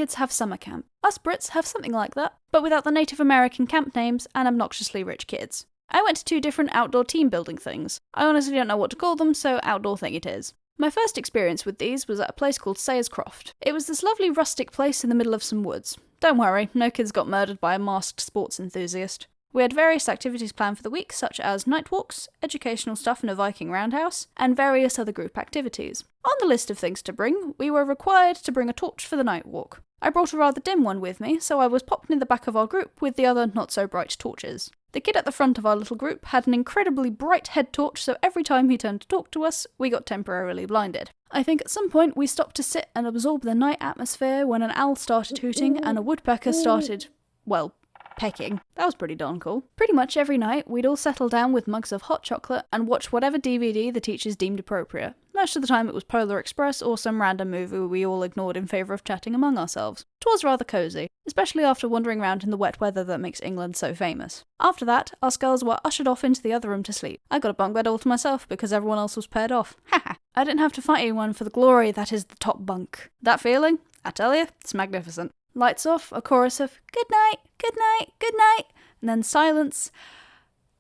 kids have summer camp. Us Brits have something like that, but without the Native American camp names and obnoxiously rich kids. I went to 2 different outdoor team building things. I honestly don't know what to call them, so outdoor thing it is. My first experience with these was at a place called Sayers Croft. It was this lovely rustic place in the middle of some woods. Don't worry, no kids got murdered by a masked sports enthusiast. We had various activities planned for the week, such as night walks, educational stuff in a Viking roundhouse, and various other group activities. On the list of things to bring, we were required to bring a torch for the night walk. I brought a rather dim one with me, so I was popped in the back of our group with the other not-so-bright torches. The kid at the front of our little group had an incredibly bright head torch, so every time he turned to talk to us, we got temporarily blinded. I think at some point we stopped to sit and absorb the night atmosphere when an owl started hooting and a woodpecker started, well, pecking. That was pretty darn cool. Pretty much every night, we'd all settle down with mugs of hot chocolate and watch whatever DVD the teachers deemed appropriate. Most of the time it was Polar Express or some random movie we all ignored in favour of chatting among ourselves. It was rather cosy, especially after wandering around in the wet weather that makes England so famous. After that, us girls were ushered off into the other room to sleep. I got a bunk bed all to myself because everyone else was paired off. Haha. I didn't have to fight anyone for the glory that is the top bunk. That feeling, I tell you, it's magnificent. Lights off, a chorus of good night, good night, good night, and then silence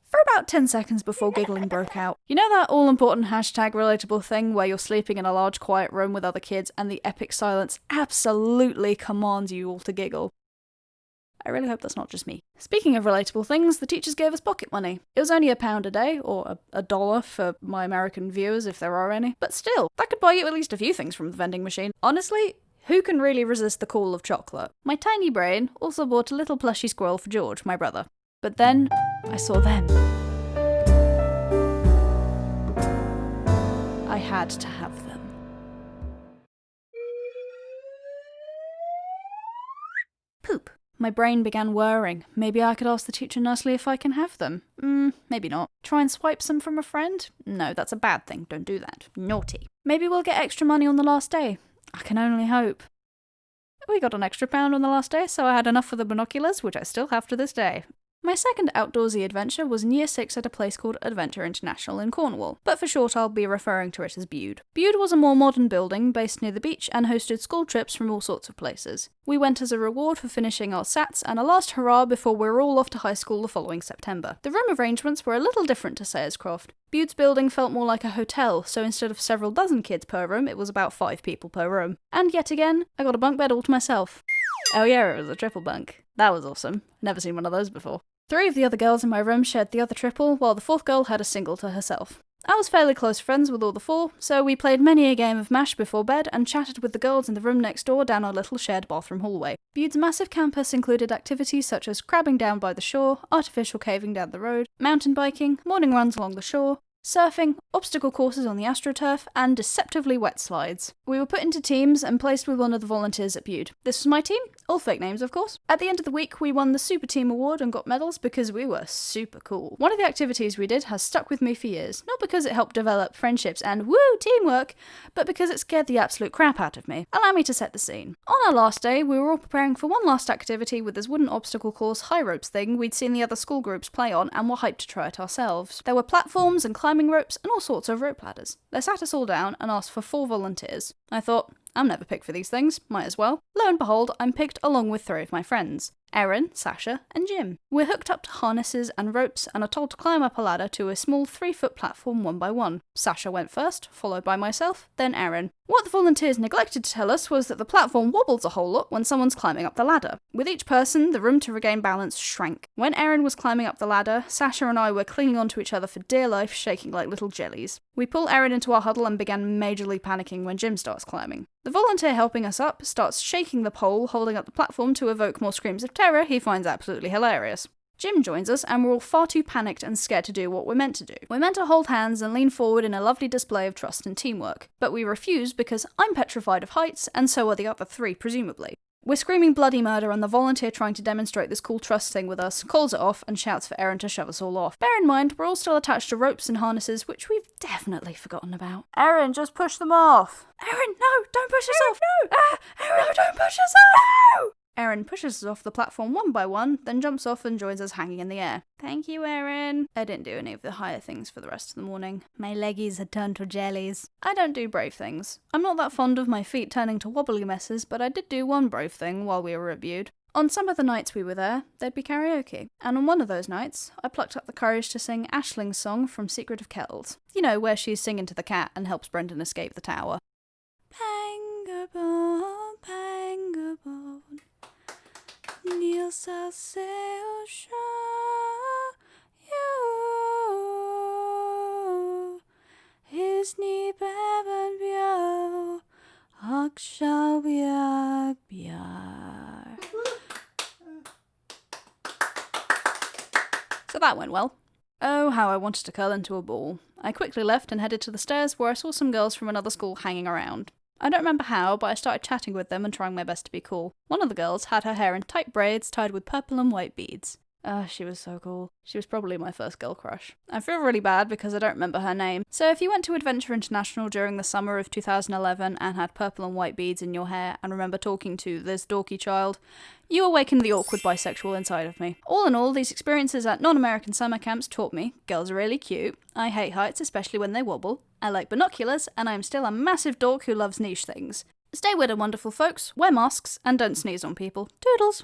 for about 10 seconds before giggling broke out. You know that all-important #relatable thing where you're sleeping in a large quiet room with other kids and the epic silence absolutely commands you all to giggle? I really hope that's not just me. Speaking of relatable things, the teachers gave us pocket money. It was only £1 a day, or $1 for my American viewers if there are any, but still, that could buy you at least a few things from the vending machine. Honestly, who can really resist the call of chocolate? My tiny brain also bought a little plushy squirrel for George, my brother. But then, I saw them. I had to have them. Poop. My brain began whirring. Maybe I could ask the teacher nicely if I can have them. Maybe not. Try and swipe some from a friend? No, that's a bad thing. Don't do that. Naughty. Maybe we'll get extra money on the last day. I can only hope. We got an extra £1 on the last day, so I had enough for the binoculars, which I still have to this day. My second outdoorsy adventure was in Year 6 at a place called Adventure International in Cornwall, but for short I'll be referring to it as Bude. Bude was a more modern building based near the beach and hosted school trips from all sorts of places. We went as a reward for finishing our SATs and a last hurrah before we were all off to high school the following September. The room arrangements were a little different to Sayers Croft. Bude's building felt more like a hotel, so instead of several dozen kids per room, it was about 5 people per room. And yet again, I got a bunk bed all to myself. Oh yeah, it was a triple bunk. That was awesome. Never seen one of those before. 3 of the other girls in my room shared the other triple, while the 4th girl had a single to herself. I was fairly close friends with all the 4, so we played many a game of MASH before bed and chatted with the girls in the room next door down our little shared bathroom hallway. Bude's massive campus included activities such as crabbing down by the shore, artificial caving down the road, mountain biking, morning runs along the shore, surfing, obstacle courses on the AstroTurf, and deceptively wet slides. We were put into teams and placed with one of the volunteers at Bude. This was my team, all fake names of course. At the end of the week we won the Super Team Award and got medals because we were super cool. One of the activities we did has stuck with me for years, not because it helped develop friendships and woo teamwork, but because it scared the absolute crap out of me. Allow me to set the scene. On our last day we were all preparing for one last activity with this wooden obstacle course high ropes thing we'd seen the other school groups play on and were hyped to try it ourselves. There were platforms and climbing ropes and all sorts of rope ladders. They sat us all down and asked for 4 volunteers. I thought, I'm never picked for these things, might as well. Lo and behold, I'm picked along with 3 of my friends. Erin, Sasha, and Jim. We're hooked up to harnesses and ropes and are told to climb up a ladder to a small 3-foot platform one by one. Sasha went first, followed by myself, then Erin. What the volunteers neglected to tell us was that the platform wobbles a whole lot when someone's climbing up the ladder. With each person, the room to regain balance shrank. When Erin was climbing up the ladder, Sasha and I were clinging onto each other for dear life, shaking like little jellies. We pull Erin into our huddle and began majorly panicking when Jim starts climbing. The volunteer helping us up starts shaking the pole holding up the platform to evoke more screams of terror he finds absolutely hilarious. Jim joins us and we're all far too panicked and scared to do what we're meant to do. We're meant to hold hands and lean forward in a lovely display of trust and teamwork, but we refuse because I'm petrified of heights and so are the other 3 presumably. We're screaming bloody murder and the volunteer trying to demonstrate this cool trust thing with us calls it off and shouts for Erin to shove us all off. Bear in mind, we're all still attached to ropes and harnesses, which we've definitely forgotten about. Erin, just push them off. Erin, no, don't push us off. No! Erin, no, don't push us off! No! Erin pushes us off the platform one by one, then jumps off and joins us hanging in the air. Thank you, Erin. I didn't do any of the higher things for the rest of the morning. My leggies had turned to jellies. I don't do brave things. I'm not that fond of my feet turning to wobbly messes, but I did do one brave thing while we were at Bude. On some of the nights we were there, there'd be karaoke, and on one of those nights, I plucked up the courage to sing Aisling's song from Secret of Kells. You know, where she's singing to the cat and helps Brendan escape the tower. Pangerbone, pangerbone, Niels se og sjå, jo, his nibeben bjør, og shall bjørk bjør. So that went well. Oh, how I wanted to curl into a ball. I quickly left and headed to the stairs where I saw some girls from another school hanging around. I don't remember how, but I started chatting with them and trying my best to be cool. One of the girls had her hair in tight braids tied with purple and white beads. She was so cool. She was probably my first girl crush. I feel really bad because I don't remember her name. So if you went to Adventure International during the summer of 2011 and had purple and white beads in your hair and remember talking to this dorky child, you awakened the awkward bisexual inside of me. All in all, these experiences at non-American summer camps taught me girls are really cute, I hate heights especially when they wobble, I like binoculars, and I am still a massive dork who loves niche things. Stay weird and wonderful, folks, wear masks, and don't sneeze on people. Toodles!